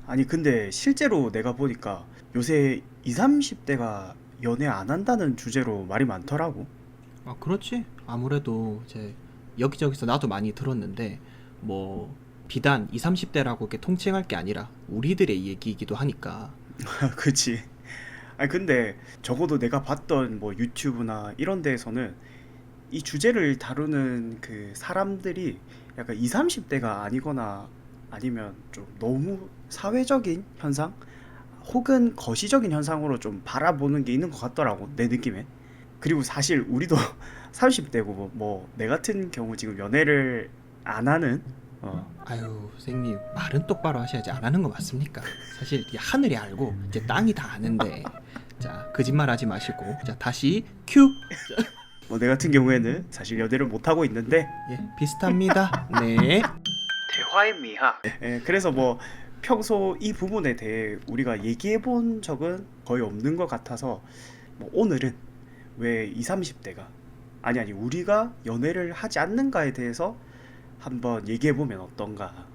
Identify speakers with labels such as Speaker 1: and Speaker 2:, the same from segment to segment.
Speaker 1: 아니 근데 실제로 내가 보니까 요새 20, 30대가 연애 안 한다는 주제로 말이 많더라고.
Speaker 2: 아, 그렇지. 아무래도 이제 여기저기서 나도 많이 들었는데 뭐 비단 20, 30대라고 이렇게 통칭할 게 아니라 우리들의 얘기이기도 하니까.
Speaker 1: 그치. 아니 근데 적어도 내가 봤던 뭐 유튜브나 이런 데에서는 이 주제를 다루는 그 사람들이 약간 20, 30대가 아니거나 아니면 좀 너무 사회적인 현상 혹은 거시적인 현상으로 좀 바라보는 게 있는 것 같더라고 내 느낌에. 그리고 사실 우리도 30대고 뭐 내 같은 경우 지금 연애를 안 하는
Speaker 2: 아유, 선생님 말은 똑바로 하셔야지. 안 하는 거 맞습니까? 사실 이 하늘이 알고 이제 땅이 다 아는데. 자, 거짓말 하지 마시고. 자, 다시 큐.
Speaker 1: 뭐 내 같은 경우에는 사실 연애를 못 하고 있는데
Speaker 2: 예, 비슷합니다. 네.
Speaker 1: 대화의 미학. 그래서 뭐 평소 이 부분에 대해 우리가 얘기해 본 적은 거의 없는 것 같아서 뭐 오늘은 왜 20, 30대가 아니 우리가 연애를 하지 않는가에 대해서 한번 얘기해 보면 어떤가.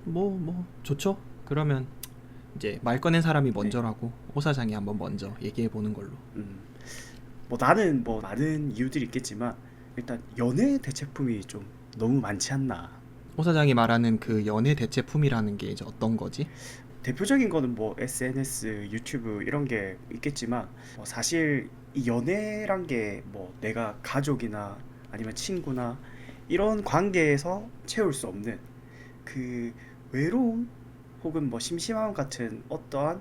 Speaker 2: 뭐 좋죠. 그러면 이제 말 꺼낸 사람이
Speaker 1: 네.
Speaker 2: 먼저라고 오 사장이 한번 먼저 얘기해 보는 걸로.
Speaker 1: 음, 뭐 나는 뭐 많은 이유들이 있겠지만 일단 연애 대체품이 좀 너무 많지 않나.
Speaker 2: 오 사장이 말하는 그 연애 대체품이라는 게 이제 어떤 거지?
Speaker 1: 대표적인 거는 뭐 SNS, 유튜브 이런 게 있겠지만 사실 이 연애란 게 뭐 내가 가족이나 아니면 친구나 이런 관계에서 채울 수 없는 그 외로움 혹은 뭐 심심함 같은 어떠한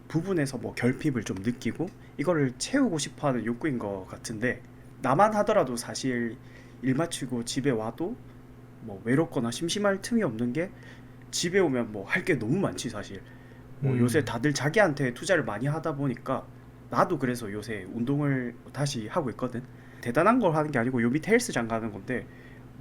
Speaker 1: 부분에서 뭐 결핍을 좀 느끼고 이거를 채우고 싶어 하는 욕구인 것 같은데 나만 하더라도 사실 일 마치고 집에 와도 뭐 외롭거나 심심할 틈이 없는 게 집에 오면 뭐 할 게 너무 많지 사실. 뭐 요새
Speaker 2: 음,
Speaker 1: 다들 자기한테 투자를 많이 하다 보니까 나도 그래서 요새 운동을 다시 하고 있거든. 대단한 걸 하는 게 아니고 요 밑에 헬스장 가는 건데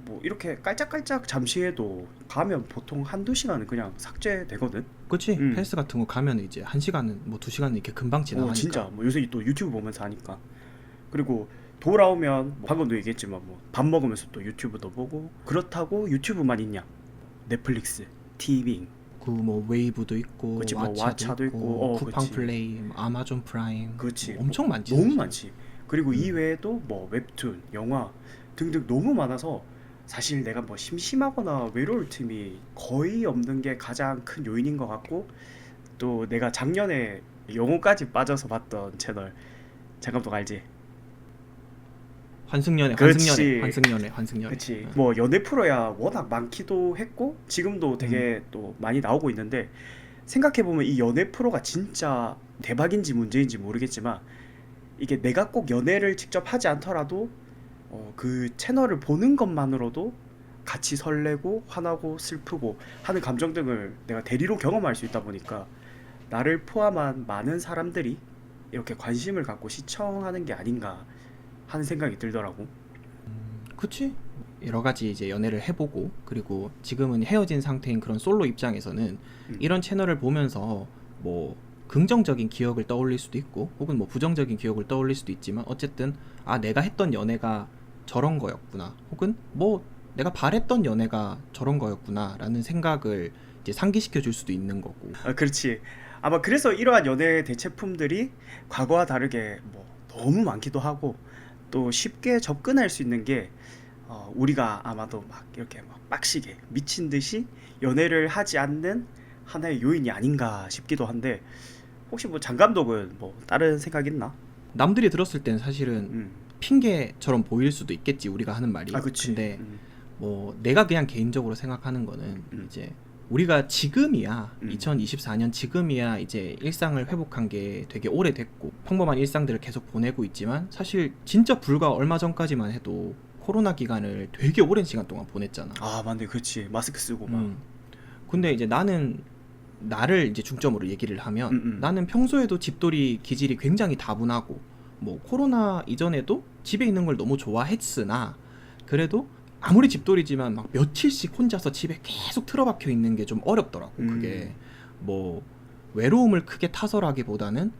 Speaker 1: 뭐 이렇게 깔짝깔짝 잠시 해도 가면 보통 한두 시간은 그냥 삭제되거든.
Speaker 2: 그치?
Speaker 1: 음.
Speaker 2: 헬스 같은 거 가면 이제 한 시간은 뭐 두 시간은 이렇게 금방
Speaker 1: 오
Speaker 2: 지나가니까.
Speaker 1: 진짜 뭐 요새 또 유튜브 보면서 하니까. 그리고 돌아오면 뭐 방금도 얘기했지만 뭐 밥 먹으면서 또 유튜브도 보고 그렇다고 유튜브만 있냐? 넷플릭스, 티빙,
Speaker 2: 그 뭐 웨이브도 있고
Speaker 1: 그치 뭐
Speaker 2: 왓챠도
Speaker 1: 왓챠도 있고
Speaker 2: 있고 쿠팡
Speaker 1: 그치
Speaker 2: 플레이, 뭐 아마존 프라임
Speaker 1: 그치
Speaker 2: 뭐
Speaker 1: 뭐
Speaker 2: 엄청 많지
Speaker 1: 너무
Speaker 2: 사실.
Speaker 1: 많지. 그리고 이
Speaker 2: 음,
Speaker 1: 외에도 뭐 웹툰, 영화 등등 너무 많아서 사실 내가 뭐 심심하거나 외로울 틈이 거의 없는 게 가장 큰 요인인 것 같고 또 내가 작년에 영혼까지 빠져서 봤던 채널 장감독 알지?
Speaker 2: 환승연애, 환승연애,
Speaker 1: 그렇지.
Speaker 2: 환승연애, 환승연애.
Speaker 1: 그치. 뭐 연애 프로야 워낙 많기도 했고 지금도
Speaker 2: 음,
Speaker 1: 되게 또 많이 나오고 있는데 생각해보면 이 연애 프로가 진짜 대박인지 문제인지 모르겠지만 이게 내가 꼭 연애를 직접 하지 않더라도 그 채널을 보는 것만으로도 같이 설레고 화나고 슬프고 하는 감정 등을 내가 대리로 경험할 수 있다 보니까 나를 포함한 많은 사람들이 이렇게 관심을 갖고 시청하는 게 아닌가 하는 생각이 들더라고.
Speaker 2: 그치? 여러 가지 이제 연애를 해보고 그리고 지금은 헤어진 상태인 그런 솔로 입장에서는
Speaker 1: 음,
Speaker 2: 이런 채널을 보면서 뭐 긍정적인 기억을 떠올릴 수도 있고 혹은 뭐 부정적인 기억을 떠올릴 수도 있지만 어쨌든 아 내가 했던 연애가 저런 거였구나 혹은 뭐 내가 바랬던 연애가 저런 거였구나 라는 생각을 이제 상기시켜 줄 수도 있는 거고.
Speaker 1: 그렇지. 아마 그래서 이러한 연애 대체품들이 과거와 다르게 뭐 너무 많기도 하고 또 쉽게 접근할 수 있는 게 우리가 아마도 막 이렇게 막 빡시게 미친 듯이 연애를 하지 않는 하나의 요인이 아닌가 싶기도 한데 혹시 뭐 장 감독은 뭐 다른 생각 있나?
Speaker 2: 남들이 들었을 땐 사실은
Speaker 1: 음.
Speaker 2: 핑계처럼 보일 수도 있겠지 우리가 하는 말이.
Speaker 1: 그치.
Speaker 2: 근데 뭐 내가 그냥 개인적으로 생각하는 거는
Speaker 1: 음.
Speaker 2: 이제 우리가 지금이야
Speaker 1: 음.
Speaker 2: 2024년 지금이야 이제 일상을 회복한 게 되게 오래됐고 평범한 일상들을 계속 보내고 있지만 사실 진짜 불과 얼마 전까지만 해도 코로나 기간을 되게 오랜 시간 동안 보냈잖아.
Speaker 1: 맞네. 그치. 마스크 쓰고 막.
Speaker 2: 음. 근데 이제 나는 나를 이제 중점으로 얘기를 하면
Speaker 1: 음.
Speaker 2: 나는 평소에도 집돌이 기질이 굉장히 다분하고 뭐 코로나 이전에도 집에 있는 걸 너무 좋아했으나 그래도 아무리 집돌이지만 막 며칠씩 혼자서 집에 계속 틀어박혀 있는 게 좀 어렵더라고. 그게
Speaker 1: 음.
Speaker 2: 뭐 외로움을 크게 타설하기보다는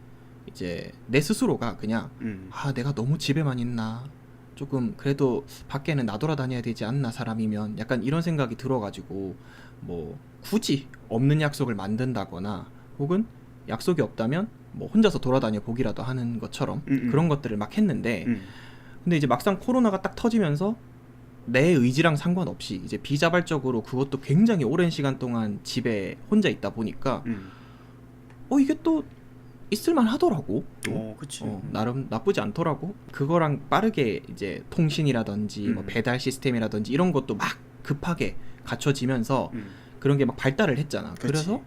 Speaker 2: 이제 내 스스로가 그냥
Speaker 1: 음.
Speaker 2: 아 내가 너무 집에만 있나 조금 그래도 밖에는 나돌아다녀야 되지 않나 사람이면 약간 이런 생각이 들어가지고 뭐 굳이 없는 약속을 만든다거나 혹은 약속이 없다면 뭐 혼자서 돌아다녀 보기라도 하는 것처럼 그런 것들을 막 했는데 근데 이제 막상 코로나가 딱 터지면서 내 의지랑 상관없이 이제 비자발적으로 그것도 굉장히 오랜 시간 동안 집에 혼자 있다 보니까 이게 또 있을만 하더라고. 또
Speaker 1: 그치.
Speaker 2: 나름 나쁘지 않더라고. 그거랑 빠르게 이제 통신이라든지 뭐 배달 시스템이라든지 이런 것도 막 급하게 갖춰지면서 그런 게 막 발달을 했잖아.
Speaker 1: 그치.
Speaker 2: 그래서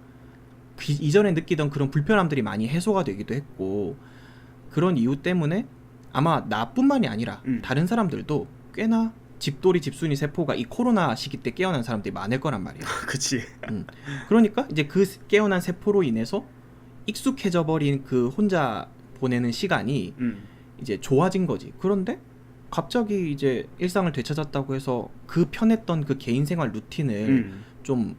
Speaker 2: 이전에 느끼던 그런 불편함들이 많이 해소가 되기도 했고 그런 이유 때문에 아마 나뿐만이 아니라 다른 사람들도 꽤나 집돌이 집순이 세포가 이 코로나 시기 때 깨어난 사람들이 많을 거란 말이야.
Speaker 1: 그치.
Speaker 2: 그러니까 이제 그 깨어난 세포로 인해서 익숙해져 버린 그 혼자 보내는 시간이 이제 좋아진 거지. 그런데 갑자기 이제 일상을 되찾았다고 해서 그 편했던 그 개인 생활 루틴을 좀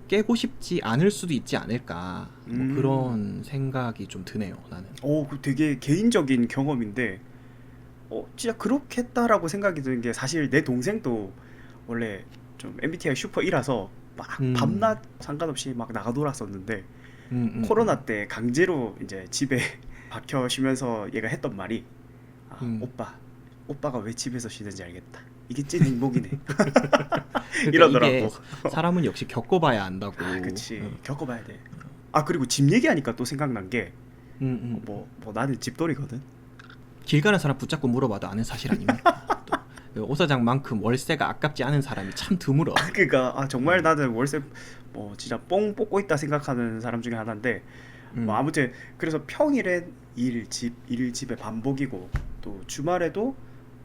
Speaker 2: 깨고 싶지 않을 수도 있지 않을까. 뭐 그런 생각이 좀 드네요, 나는.
Speaker 1: 그 되게 개인적인 경험인데 진짜 그렇겠다라고 생각이 드는 게 사실 내 동생도 원래 좀 MBTI 슈퍼 1라서 막 밤낮 상관없이 막 나가 놀았었는데 코로나 때 강제로 이제 집에 박혀 쉬면서 얘가 했던 말이 오빠가 왜 집에서 쉬는지 알겠다. 이게 찐 행복이네.
Speaker 2: 그러니까
Speaker 1: 이러더라고.
Speaker 2: 이게 사람은 역시 겪어봐야 안다고.
Speaker 1: 그치. 겪어봐야 돼. 그리고 집 얘기하니까 또 생각난 게 뭐 나는 집돌이거든.
Speaker 2: 길 가는 사람 붙잡고 물어봐도 아는 사실 아닙니까? 또 오 사장만큼 월세가 아깝지 않은 사람이 참 드물어.
Speaker 1: 그러니까 정말 나는 월세 뭐 진짜 뽕 뽑고 있다 생각하는 사람 중에 하나인데 뭐 아무튼 그래서 평일엔 일 집의 반복이고 또 주말에도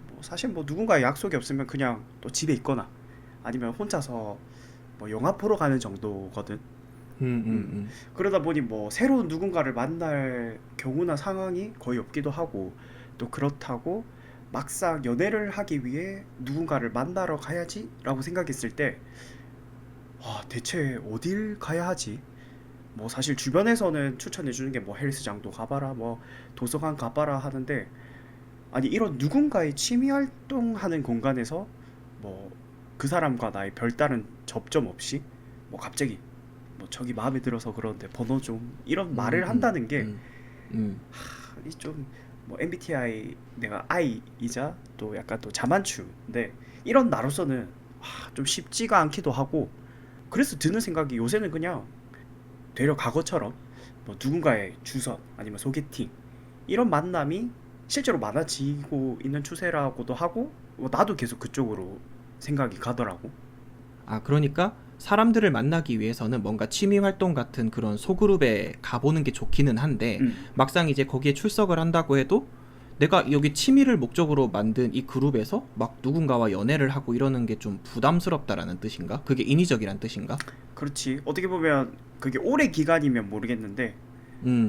Speaker 1: 뭐 사실 뭐 누군가의 약속이 없으면 그냥 또 집에 있거나 아니면 혼자서 뭐 영화 보러 가는 정도거든. 그러다 보니 뭐 새로운 누군가를 만날 경우나 상황이 거의 없기도 하고 또 그렇다고 막상 연애를 하기 위해 누군가를 만나러 가야지 라고 생각했을 때 대체 어딜 가야 하지? 뭐 사실 주변에서는 추천해 주는 게 뭐 헬스장도 가봐라 뭐 도서관 가봐라 하는데 아니 이런 누군가의 취미 활동하는 공간에서 뭐 그 사람과 나의 별다른 접점 없이 뭐 갑자기 뭐 저기 마음에 들어서 그러는데 번호 좀 이런 말을 한다는 게 좀 뭐 MBTI 내가 I이자 또 약간 또 자만추인데 이런 나로서는 좀 쉽지가 않기도 하고 그래서 드는 생각이 요새는 그냥 되려 과거처럼 뭐 누군가의 주선 아니면 소개팅 이런 만남이 실제로 많아지고 있는 추세라고도 하고 나도 계속 그쪽으로 생각이 가더라고.
Speaker 2: 그러니까 사람들을 만나기 위해서는 뭔가 취미 활동 같은 그런 소그룹에 가보는 게 좋기는 한데 막상 이제 거기에 출석을 한다고 해도 내가 여기 취미를 목적으로 만든 이 그룹에서 막 누군가와 연애를 하고 이러는 게 좀 부담스럽다라는 뜻인가? 그게 인위적이란 뜻인가?
Speaker 1: 그렇지. 어떻게 보면 그게 오래 기간이면 모르겠는데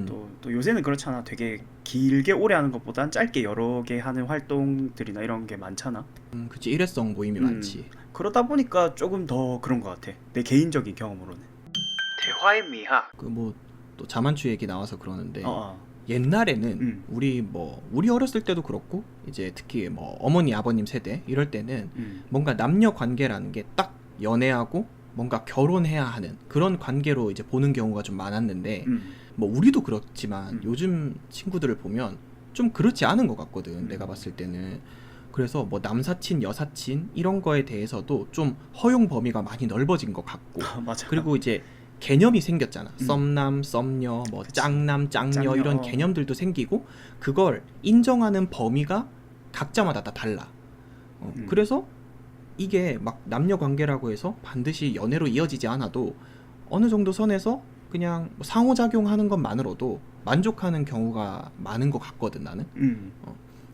Speaker 1: 또 요새는 그렇잖아. 되게 길게 오래 하는 것보단 짧게 여러 개 하는 활동들이나 이런 게 많잖아.
Speaker 2: 그치, 일회성 모임이 많지.
Speaker 1: 그러다 보니까 조금 더 그런 것 같아. 내 개인적인 경험으로는. 대화의 미학.
Speaker 2: 그 뭐 또 자만추 얘기 나와서 그러는데
Speaker 1: 어.
Speaker 2: 옛날에는 우리 어렸을 때도 그렇고 이제 특히 뭐 어머니 아버님 세대 이럴 때는 뭔가 남녀 관계라는 게 딱 연애하고 뭔가 결혼해야 하는 그런 관계로 이제 보는 경우가 좀 많았는데 뭐 우리도 그렇지만 요즘 친구들을 보면 좀 그렇지 않은 것 같거든. 내가 봤을 때는. 그래서 뭐 남사친 여사친 이런 거에 대해서도 좀 허용 범위가 많이 넓어진 것 같고
Speaker 1: 맞아.
Speaker 2: 그리고 이제 개념이 생겼잖아. 썸남, 썸녀, 뭐
Speaker 1: 그치.
Speaker 2: 짱남, 짱녀
Speaker 1: 짱녀.
Speaker 2: 이런 개념들도 생기고 그걸 인정하는 범위가 각자마다 다 달라. 그래서 이게 막 남녀 관계라고 해서 반드시 연애로 이어지지 않아도 어느 정도 선에서 그냥 뭐 상호작용하는 것만으로도 만족하는 경우가 많은 것 같거든 나는.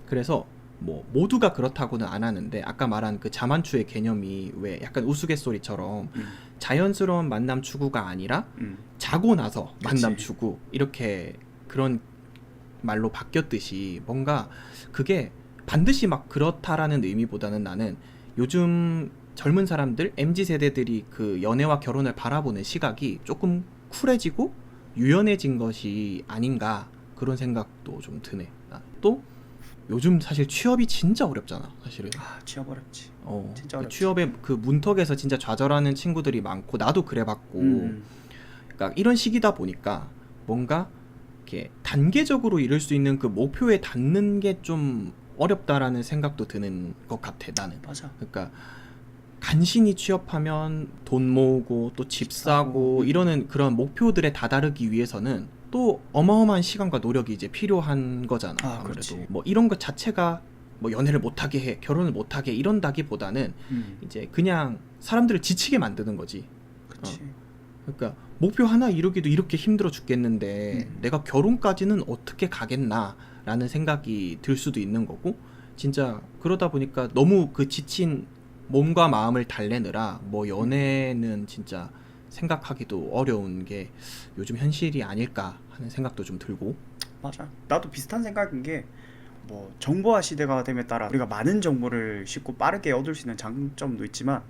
Speaker 2: 그래서 뭐 모두가 그렇다고는 안 하는데 아까 말한 그 자만추의 개념이 왜 약간 우스갯소리처럼 자연스러운 만남 추구가 아니라 자고 나서 만남
Speaker 1: 그치.
Speaker 2: 추구 이렇게 그런 말로 바뀌었듯이 뭔가 그게 반드시 막 그렇다라는 의미보다는 나는 요즘 젊은 사람들 MZ 세대들이 그 연애와 결혼을 바라보는 시각이 조금 쿨해지고 유연해진 것이 아닌가 그런 생각도 좀 드네. 또 요즘 사실 취업이 진짜 어렵잖아, 사실은.
Speaker 1: 아, 취업 어렵지. 진짜
Speaker 2: 그
Speaker 1: 어렵지.
Speaker 2: 취업의 그 문턱에서 진짜 좌절하는 친구들이 많고 나도 그래봤고.
Speaker 1: 음,
Speaker 2: 그러니까 이런 시기다 보니까 뭔가 이렇게 단계적으로 이룰 수 있는 그 목표에 닿는 게 좀 어렵다라는 생각도 드는 것 같아, 나는.
Speaker 1: 맞아.
Speaker 2: 그러니까 간신히 취업하면 돈 모으고 또 집 사고
Speaker 1: 사고,
Speaker 2: 이러는 그런 목표들에 다다르기 위해서는 또 어마어마한 시간과 노력이 이제 필요한 거잖아.
Speaker 1: 아,
Speaker 2: 아무래도
Speaker 1: 그렇지.
Speaker 2: 뭐 이런 것 자체가 뭐 연애를 못하게 해, 결혼을 못하게 해, 이런다기보다는 이제 그냥 사람들을 지치게 만드는 거지.
Speaker 1: 그치.
Speaker 2: 그러니까 목표 하나 이루기도 이렇게 힘들어 죽겠는데 내가 결혼까지는 어떻게 가겠나라는 생각이 들 수도 있는 거고, 진짜 그러다 보니까 너무 그 지친 몸과 마음을 달래느라 뭐 연애는 진짜 생각하기도 어려운 게 요즘 현실이 아닐까 하는 생각도 좀 들고.
Speaker 1: 맞아. 나도 비슷한 생각인 게, 뭐 정보화 시대가 됨에 따라 우리가 많은 정보를 쉽고 빠르게 얻을 수 있는 장점도 있지만,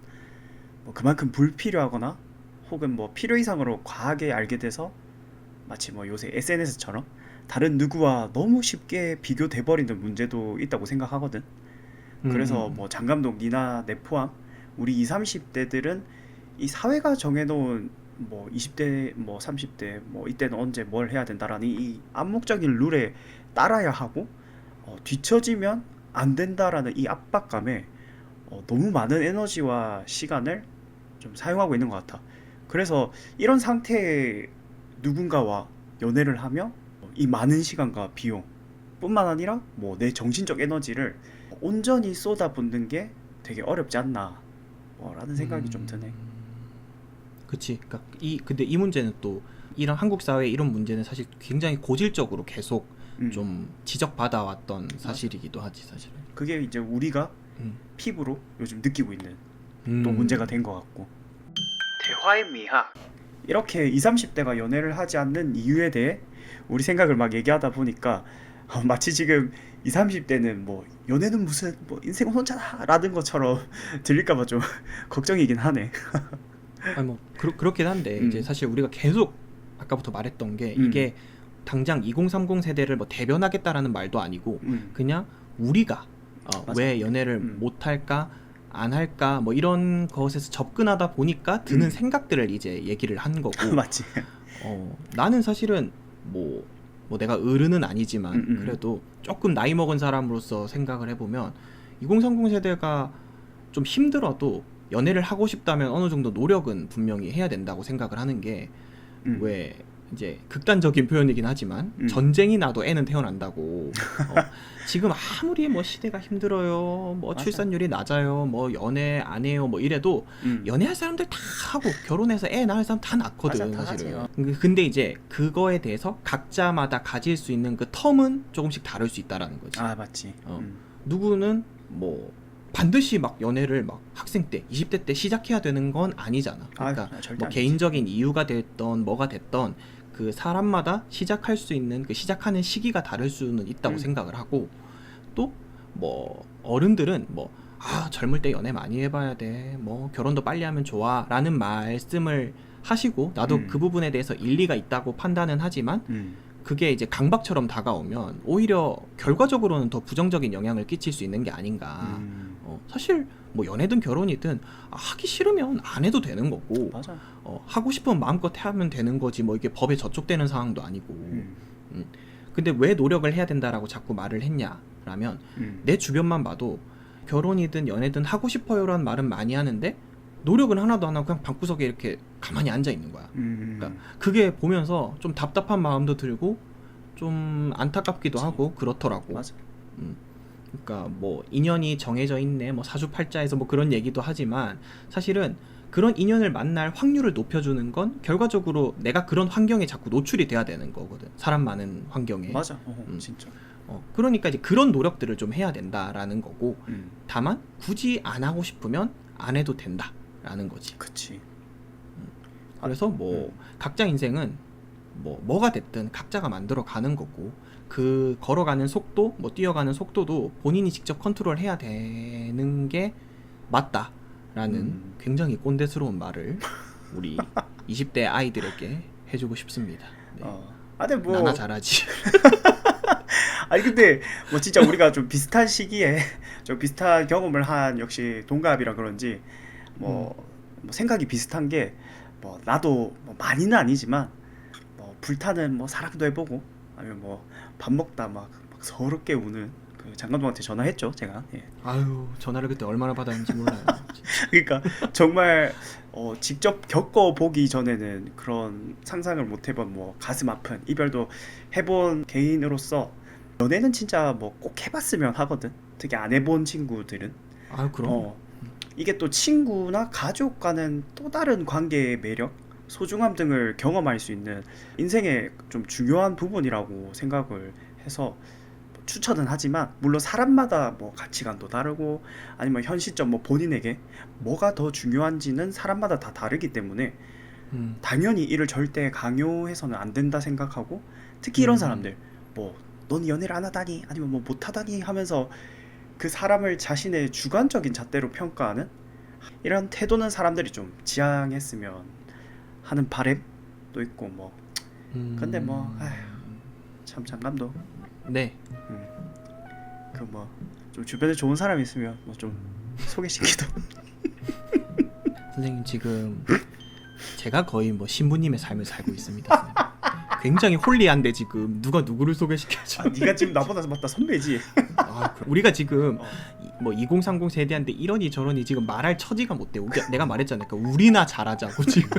Speaker 1: 뭐 그만큼 불필요하거나 혹은 뭐 필요 이상으로 과하게 알게 돼서 마치 뭐 요새 SNS처럼 다른 누구와 너무 쉽게 비교돼 버리는 문제도 있다고 생각하거든. 그래서 뭐 장감독 니나 내 포함 우리 20, 30대들은 이 사회가 정해놓은 뭐 20대 뭐 30대 뭐 이때는 언제 뭘 해야 된다라는 이 암묵적인 룰에 따라야 하고, 뒤처지면 안 된다라는 이 압박감에 너무 많은 에너지와 시간을 좀 사용하고 있는 것 같아. 그래서 이런 상태의 누군가와 연애를 하며 이 많은 시간과 비용 뿐만 아니라 뭐 내 정신적 에너지를 온전히 쏟아붓는 게 되게 어렵지 않나 라는 생각이 좀 드네.
Speaker 2: 그치. 그러니까 근데 이 문제는 또 이런 한국 사회의 이런 문제는 사실 굉장히 고질적으로 계속
Speaker 1: 음,
Speaker 2: 좀 지적받아 왔던 사실이기도 하지, 사실은.
Speaker 1: 그게 이제 우리가
Speaker 2: 음.
Speaker 1: 피부로 요즘 느끼고 있는 또
Speaker 2: 음.
Speaker 1: 문제가 된 것 같고. 대화의 미학. 이렇게 20, 30대가 연애를 하지 않는 이유에 대해 우리 생각을 막 얘기하다 보니까 마치 지금 20, 30대는 뭐 연애는 무슨 뭐 인생은 혼자다 라는 것처럼 들릴까봐 좀 걱정이긴 하네.
Speaker 2: 아니 뭐 그렇긴 한데 이제
Speaker 1: 음,
Speaker 2: 사실 우리가 계속 아까부터 말했던 게
Speaker 1: 음,
Speaker 2: 이게 당장 2030 세대를 뭐 대변하겠다라는 말도 아니고
Speaker 1: 음,
Speaker 2: 그냥 우리가
Speaker 1: 맞아.
Speaker 2: 왜 연애를 못 할까 안 할까 뭐 이런 것에서 접근하다 보니까 드는
Speaker 1: 음,
Speaker 2: 생각들을 이제 얘기를 한 거고.
Speaker 1: 맞지.
Speaker 2: 나는 사실은 뭐 내가 어른은 아니지만
Speaker 1: 음.
Speaker 2: 그래도 조금 나이 먹은 사람으로서 생각을 해보면 2030 세대가 좀 힘들어도 연애를 하고 싶다면 어느 정도 노력은 분명히 해야 된다고 생각을 하는 게,
Speaker 1: 음,
Speaker 2: 왜 이제 극단적인 표현이긴 하지만
Speaker 1: 음,
Speaker 2: 전쟁이 나도 애는 태어난다고. 지금 아무리 뭐 시대가 힘들어요, 뭐
Speaker 1: 맞아.
Speaker 2: 출산율이 낮아요, 뭐 연애 안 해요, 뭐 이래도
Speaker 1: 음,
Speaker 2: 연애할 사람들 다 하고 결혼해서 애 낳을 사람 다
Speaker 1: 맞아,
Speaker 2: 낳거든,
Speaker 1: 다 하지.
Speaker 2: 사실은. 근데 이제 그거에 대해서 각자마다 가질 수 있는 그 텀은 조금씩 다를 수 있다라는 거지.
Speaker 1: 아, 맞지.
Speaker 2: 누구는 뭐 반드시 막 연애를 막 학생 때 20대 때 시작해야 되는 건 아니잖아.
Speaker 1: 아,
Speaker 2: 그러니까
Speaker 1: 절대
Speaker 2: 뭐
Speaker 1: 아니지.
Speaker 2: 개인적인 이유가 됐던 뭐가 됐던 그 사람마다 시작할 수 있는 그 시작하는 시기가 다를 수는 있다고
Speaker 1: 음,
Speaker 2: 생각을 하고, 또 뭐 어른들은 뭐 젊을 때 연애 많이 해봐야 돼, 뭐 결혼도 빨리 하면 좋아 라는 말씀을 하시고 나도 그
Speaker 1: 음,
Speaker 2: 부분에 대해서 일리가 있다고 판단은 하지만,
Speaker 1: 음,
Speaker 2: 그게 이제 강박처럼 다가오면 오히려 결과적으로는 더 부정적인 영향을 끼칠 수 있는 게 아닌가.
Speaker 1: 음,
Speaker 2: 사실 뭐 연애든 결혼이든 하기 싫으면 안 해도 되는 거고,
Speaker 1: 맞아.
Speaker 2: 하고 싶으면 마음껏 하면 되는 거지, 뭐 이게 법에 저촉되는 상황도 아니고.
Speaker 1: 음,
Speaker 2: 음. 근데 왜 노력을 해야 된다라고 자꾸 말을 했냐라면,
Speaker 1: 음,
Speaker 2: 내 주변만 봐도 결혼이든 연애든 하고 싶어요라는 말은 많이 하는데 노력은 하나도 안 하고 그냥 방구석에 이렇게 가만히 앉아 있는 거야. 그러니까 그게 보면서 좀 답답한 마음도 들고 좀 안타깝기도
Speaker 1: 그치.
Speaker 2: 하고 그렇더라고.
Speaker 1: 맞아.
Speaker 2: 음. 그러니까 뭐 인연이 정해져 있네, 뭐 사주팔자에서 뭐 그런 얘기도 하지만 사실은 그런 인연을 만날 확률을 높여주는 건 결과적으로 내가 그런 환경에 자꾸 노출이 돼야 되는 거거든. 사람 많은 환경에.
Speaker 1: 맞아.
Speaker 2: 음.
Speaker 1: 진짜.
Speaker 2: 그러니까 이제 그런 노력들을 좀 해야 된다라는 거고,
Speaker 1: 음,
Speaker 2: 다만 굳이 안 하고 싶으면 안 해도 된다라는 거지.
Speaker 1: 그치.
Speaker 2: 그래서 뭐 각자 인생은 뭐가 됐든 각자가 만들어 가는 거고, 그 걸어가는 속도, 뭐 뛰어가는 속도도 본인이 직접 컨트롤해야 되는 게 맞다라는 굉장히 꼰대스러운 말을 우리 20대 아이들에게 해주고 싶습니다. 네.
Speaker 1: 근데
Speaker 2: 나나
Speaker 1: 뭐,
Speaker 2: 잘하지.
Speaker 1: 아니 근데 뭐 진짜 우리가 좀 비슷한 시기에 좀 비슷한 경험을 한 역시 동갑이라 그런지
Speaker 2: 음,
Speaker 1: 뭐 생각이 비슷한 게 뭐 나도 뭐 많이는 아니지만 뭐 불타는 뭐 사랑도 해보고 아니면 뭐 밥 먹다 막 서럽게 우는 그 장감독한테 전화했죠 제가. 예.
Speaker 2: 아유 전화를 그때 얼마나 받았는지 몰라요. 진짜.
Speaker 1: 그러니까 정말 직접 겪어보기 전에는 그런 상상을 못 해본 뭐 가슴 아픈 이별도 해본 개인으로서 연애는 진짜 뭐 꼭 해봤으면 하거든. 특히 안 해본 친구들은
Speaker 2: 아유 그럼.
Speaker 1: 어 이게 또 친구나 가족과는 또 다른 관계의 매력, 소중함 등을 경험할 수 있는 인생의 좀 중요한 부분이라고 생각을 해서 추천은 하지만 물론 사람마다 뭐 가치관도 다르고 아니면 현 시점 뭐 본인에게 뭐가 더 중요한지는 사람마다 다 다르기 때문에
Speaker 2: 음,
Speaker 1: 당연히 이를 절대 강요해서는 안 된다 생각하고 특히 이런
Speaker 2: 음,
Speaker 1: 사람들 뭐 넌 연애를 안 하다니 아니면 뭐 못하다니 하면서 그 사람을 자신의 주관적인 잣대로 평가하는 이런 태도는 사람들이 좀 지양했으면 하는 바램도 있고 뭐 근데 뭐 참 장감도
Speaker 2: 네.
Speaker 1: 그 뭐 좀 주변에 좋은 사람 있으면 뭐 좀 소개시키도.
Speaker 2: 선생님 지금 제가 거의 뭐 신부님의 삶을 살고 있습니다. 선생님. 굉장히 홀리한데 지금 누가 누구를 소개시켜줘?
Speaker 1: 아 네가 지금 나보다 맞다 선배지.
Speaker 2: 우리가 지금
Speaker 1: 어.
Speaker 2: 뭐 2030 세대한테 이러니 저러니 지금 말할 처지가 못 돼. 내가 말했잖아요. 그러니까 우리나 잘하자고 지금.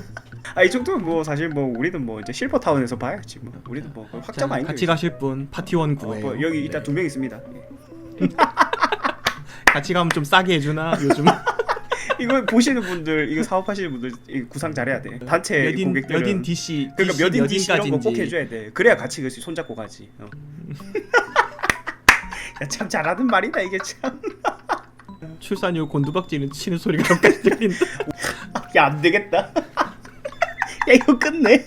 Speaker 1: 아 이 정도면 뭐 사실 뭐 우리는 뭐 이제 실버타운에서 봐야지 뭐 우리는 뭐
Speaker 2: 자,
Speaker 1: 확정 아닌데.
Speaker 2: 같이 가실 분 파티원 구해요.
Speaker 1: 뭐 여기 일단
Speaker 2: 네.
Speaker 1: 2명 있습니다. 예.
Speaker 2: 같이 가면 좀 싸게 해주나 요즘.
Speaker 1: 이거 보시는 분들 이거 사업하시는 분들 이거 구상 잘해야 돼. 단체
Speaker 2: 몇인
Speaker 1: 고객들은
Speaker 2: 몇인 DC
Speaker 1: 그러니까 몇인 DC 이런 거 꼭
Speaker 2: 몇인까지인지.
Speaker 1: 해줘야 돼. 그래야 같이 같이 손잡고 가지. 야, 참 잘하는 말이다 이게 참.
Speaker 2: 출산후 곤두박질을 치는 소리가 여기까지 들린다.
Speaker 1: 야 안 되겠다. 야 이거 끝내.